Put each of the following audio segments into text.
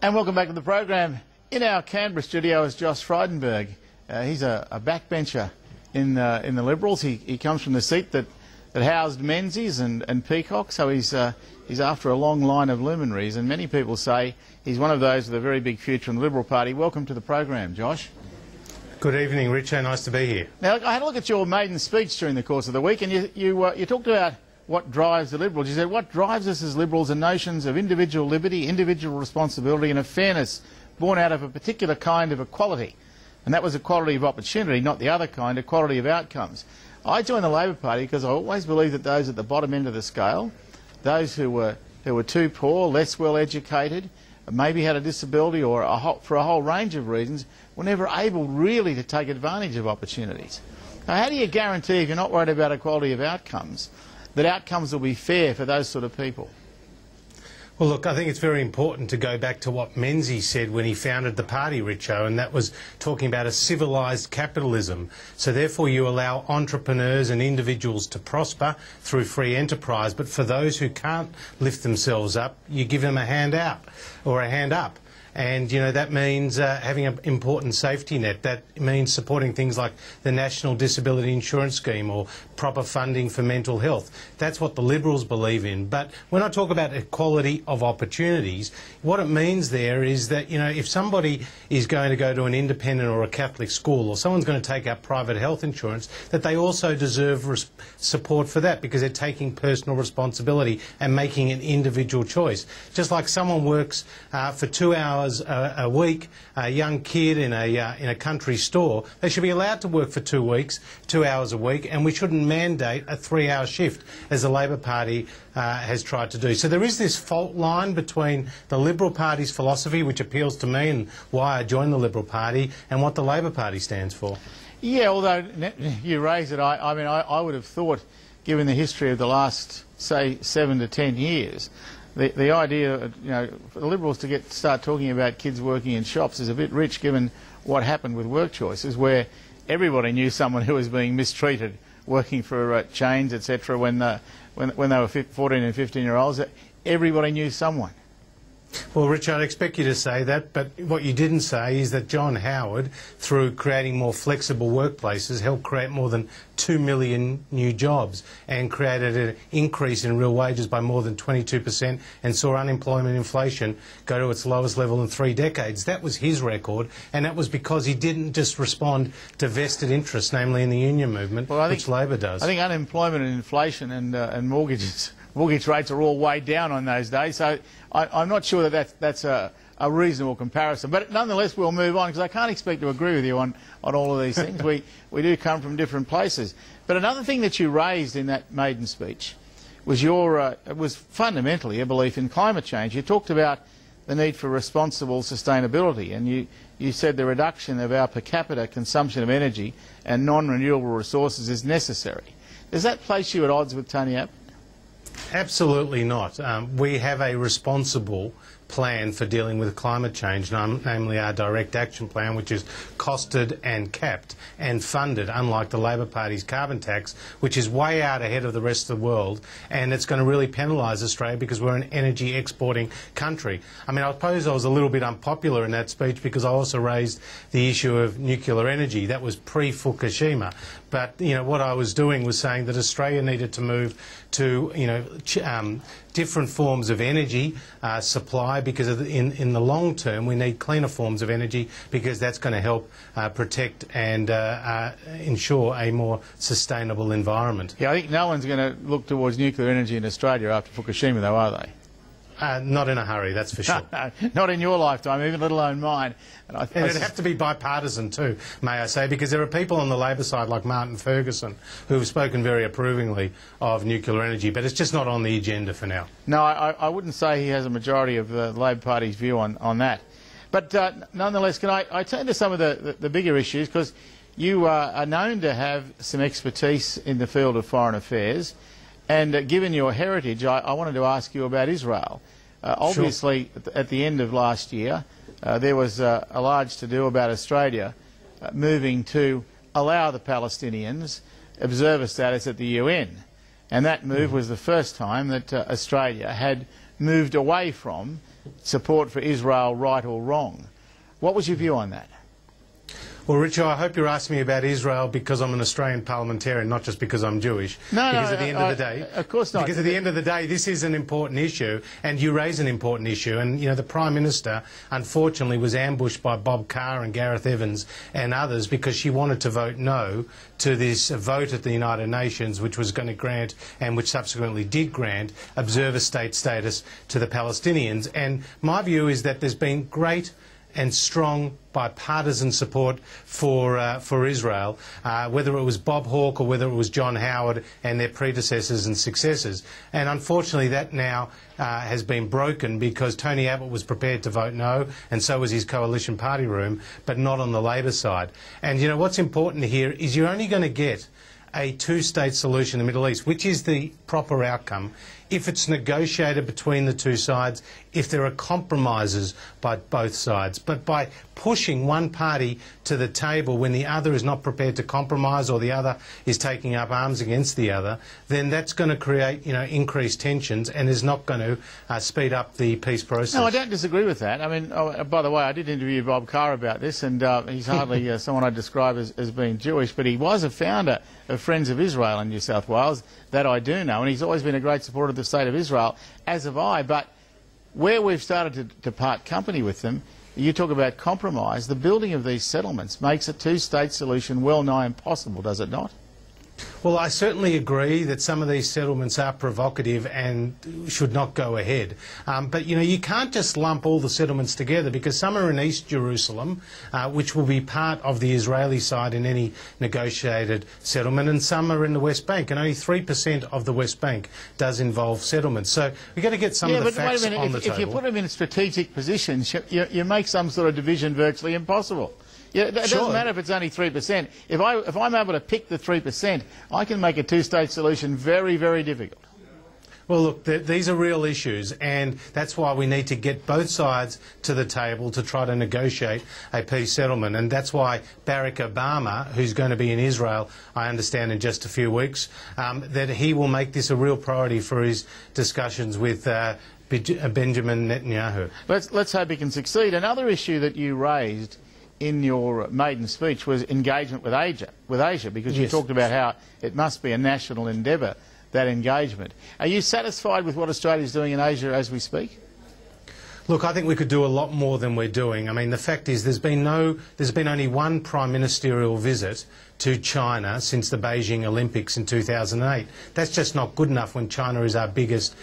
And welcome back to the program. In our Canberra studio is Josh Frydenberg. He's a backbencher in the Liberals. He comes from the seat that housed Menzies and Peacock, so he's after a long line of luminaries, and many people say he's one of those with a very big future in the Liberal Party. Welcome to the program, Josh. Good evening, Richo. Nice to be here. Now, I had a look at your maiden speech during the course of the week, and you talked about what drives the Liberals. You said what drives us as Liberals are notions of individual liberty, individual responsibility and a fairness born out of a particular kind of equality. And that was equality of opportunity, not the other kind, equality of outcomes. I joined the Labor Party because I always believed that those at the bottom end of the scale, those who were too poor, less well educated, maybe had a disability or for a whole range of reasons, were never able really to take advantage of opportunities. Now, how do you guarantee, if you're not worried about equality of outcomes, that outcomes will be fair for those sort of people? Well, look, I think it's very important to go back to what Menzies said when he founded the party, Richo, and that was talking about a civilised capitalism. So therefore you allow entrepreneurs and individuals to prosper through free enterprise, but for those who can't lift themselves up, you give them a hand out or a hand up. And, you know, that means having an important safety net. That means supporting things like the National Disability Insurance Scheme or proper funding for mental health. That's what the Liberals believe in. But when I talk about equality of opportunities, what it means there is that, you know, if somebody is going to go to an independent or a Catholic school, or someone's going to take out private health insurance, that they also deserve support for that because they're taking personal responsibility and making an individual choice. Just like someone works for 2 hours a week, a young kid in a country store, they should be allowed to work for 2 weeks, 2 hours a week, and we shouldn't mandate a 3-hour shift as the Labor Party has tried to do. So there is this fault line between the Liberal Party's philosophy, which appeals to me and why I joined the Liberal Party, and what the Labor Party stands for. Yeah, although you raise it, I mean, I would have thought, given the history of the last, say, 7 to 10 years, the idea, you know, for the Liberals to start talking about kids working in shops is a bit rich, given what happened with work choices, where everybody knew someone who was being mistreated working for chains, etc. When they were 14 and 15-year-olds. Everybody knew someone. Well, Richard, I'd expect you to say that, but what you didn't say is that John Howard, through creating more flexible workplaces, helped create more than 2 million new jobs and created an increase in real wages by more than 22% and saw unemployment inflation go to its lowest level in 3 decades. That was his record, and that was because he didn't just respond to vested interests, namely in the union movement, which Labor does. I think unemployment and inflation and mortgage rates are all way down on those days, so I'm not sure that that's a reasonable comparison. But nonetheless, we'll move on, because I can't expect to agree with you on all of these things. We do come from different places. But another thing that you raised in that maiden speech was was fundamentally a belief in climate change. You talked about the need for responsible sustainability, and you said the reduction of our per capita consumption of energy and non-renewable resources is necessary. Does that place you at odds with Tony Abbott? Absolutely not. We have a responsible plan for dealing with climate change, namely our direct action plan, which is costed and capped and funded, unlike the Labor Party's carbon tax, which is way out ahead of the rest of the world, and it's going to really penalise Australia because we're an energy exporting country. I mean, I suppose I was a little bit unpopular in that speech because I also raised the issue of nuclear energy. That was pre-Fukushima. But, you know, what I was doing was saying that Australia needed to move to, you know, different forms of energy supply, because in the long term we need cleaner forms of energy, because that's going to help protect and ensure a more sustainable environment. Yeah, I think no one's going to look towards nuclear energy in Australia after Fukushima, though, are they? Not in a hurry, that's for sure. No, not in your lifetime, even let alone mine. And it'd have to be bipartisan too, may I say, because there are people on the Labor side like Martin Ferguson who have spoken very approvingly of nuclear energy, but it's just not on the agenda for now. No, I wouldn't say he has a majority of the Labor Party's view on that. But nonetheless, can I turn to some of the bigger issues, because you are known to have some expertise in the field of foreign affairs. And given your heritage, I wanted to ask you about Israel. Obviously, sure. At the end of last year, there was a large to-do about Australia moving to allow the Palestinians observer status at the UN. And that move was the first time that Australia had moved away from support for Israel, right or wrong. What was your view on that? Well, Richo, I hope you're asking me about Israel because I'm an Australian parliamentarian, not just because I'm Jewish. No, because at the end of the day, of course not. Because at the end of the day, this is an important issue, and you raise an important issue. And you know, the Prime Minister, unfortunately, was ambushed by Bob Carr and Gareth Evans and others because she wanted to vote no to this vote at the United Nations, which was going to grant, and which subsequently did grant, observer state status to the Palestinians. And my view is that there's been great and strong bipartisan support for Israel, whether it was Bob Hawke or whether it was John Howard and their predecessors and successors. And unfortunately that now has been broken because Tony Abbott was prepared to vote no, and so was his coalition party room, but not on the Labor side. And you know what's important here is you're only going to get a two-state solution in the Middle East, which is the proper outcome, if it's negotiated between the two sides, if there are compromises by both sides. But by pushing one party to the table when the other is not prepared to compromise or the other is taking up arms against the other, then that's going to create, you know, increased tensions and is not going to speed up the peace process. No, I don't disagree with that. I mean, by the way, I did interview Bob Carr about this, and he's hardly someone I'd describe as being Jewish, but he was a founder of Friends of Israel in New South Wales. That I do know, and he's always been a great supporter of the State of Israel, as have I. But where we've started to part company with them, you talk about compromise, the building of these settlements makes a two-state solution well nigh impossible, does it not? Well, I certainly agree that some of these settlements are provocative and should not go ahead. But, you know, you can't just lump all the settlements together because some are in East Jerusalem, which will be part of the Israeli side in any negotiated settlement, and some are in the West Bank, and only 3% of the West Bank does involve settlements. So we've got to get some of the facts on the table. If you put them in strategic positions, you make some sort of division virtually impossible. Yeah, it doesn't matter if it's only 3%. If I'm able to pick the 3%, I can make a two-state solution very, very difficult. Well, look, these are real issues, and that's why we need to get both sides to the table to try to negotiate a peace settlement. And that's why Barack Obama, who's going to be in Israel, I understand, in just a few weeks, that he will make this a real priority for his discussions with Benjamin Netanyahu. Let's hope he can succeed. Another issue that you raised in your maiden speech was engagement with Asia, because you talked about how it must be a national endeavour, that engagement. Are you satisfied with what Australia is doing in Asia as we speak? Look, I think we could do a lot more than we're doing. I mean, the fact is there's been only one prime ministerial visit to China since the Beijing Olympics in 2008. That's just not good enough when China is our biggest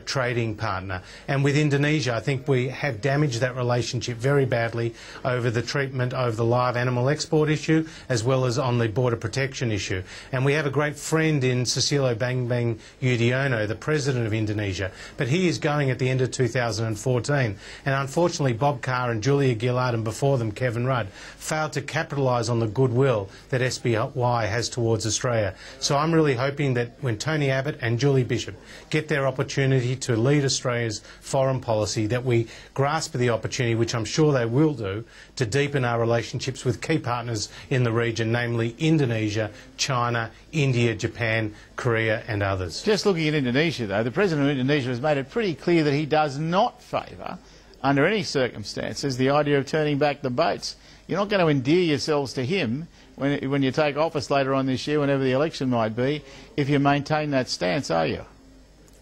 trading partner. And with Indonesia, I think we have damaged that relationship very badly over the treatment of the live animal export issue as well as on the border protection issue. And we have a great friend in Susilo Bambang Yudhoyono, the president of Indonesia, but he is going at the end of 2014. And unfortunately, Bob Carr and Julia Gillard, and before them Kevin Rudd, failed to capitalise on the goodwill that SBY has towards Australia. So I'm really hoping that when Tony Abbott and Julie Bishop get their opportunity to lead Australia's foreign policy, that we grasp the opportunity, which I'm sure they will do, to deepen our relationships with key partners in the region, namely Indonesia, China, India, Japan, Korea and others. Just looking at Indonesia, though, the President of Indonesia has made it pretty clear that he does not favour, under any circumstances, the idea of turning back the boats. You're not going to endear yourselves to him when you take office later on this year, whenever the election might be, if you maintain that stance, are you?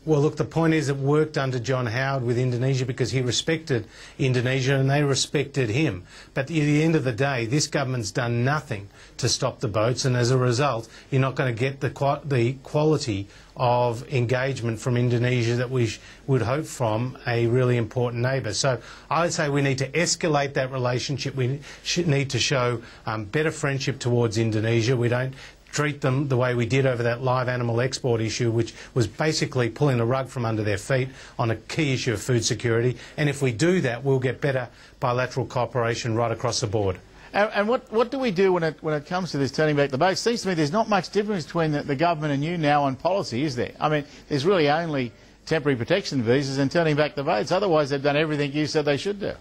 Well, look, the point is it worked under John Howard with Indonesia because he respected Indonesia and they respected him. But at the end of the day, this government's done nothing to stop the boats, and as a result, you're not going to get the quality of engagement from Indonesia that we would hope from a really important neighbour. So I would say we need to escalate that relationship. We need to show better friendship towards Indonesia. We don't treat them the way we did over that live animal export issue, which was basically pulling the rug from under their feet on a key issue of food security. And if we do that, we'll get better bilateral cooperation right across the board. And what do we do when it comes to this turning back the boats? It seems to me there's not much difference between the government and you now on policy, is there? I mean, there's really only temporary protection visas and turning back the boats. Otherwise, they've done everything you said they should do.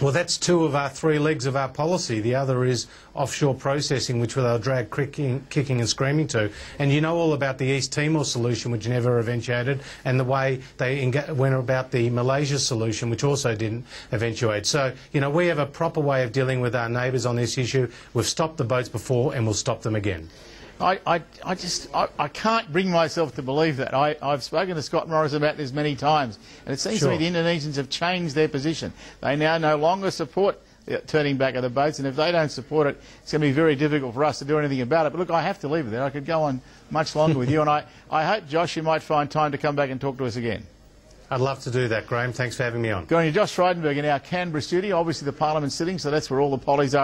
Well, that's two of our three legs of our policy. The other is offshore processing, which they'll drag kicking and screaming to. And you know all about the East Timor solution, which never eventuated, and the way they went about the Malaysia solution, which also didn't eventuate. So, you know, we have a proper way of dealing with our neighbours on this issue. We've stopped the boats before and we'll stop them again. I can't bring myself to believe that. I've spoken to Scott Morris about this many times, and it seems to me the Indonesians have changed their position. They now no longer support the turning back of the boats, and if they don't support it, it's going to be very difficult for us to do anything about it. But look, I have to leave it there. I could go on much longer with you, and I hope, Josh, you might find time to come back and talk to us again. I'd love to do that, Graham. Thanks for having me on. Good on you. Josh Frydenberg in our Canberra studio. Obviously the Parliament's sitting, so that's where all the pollies are.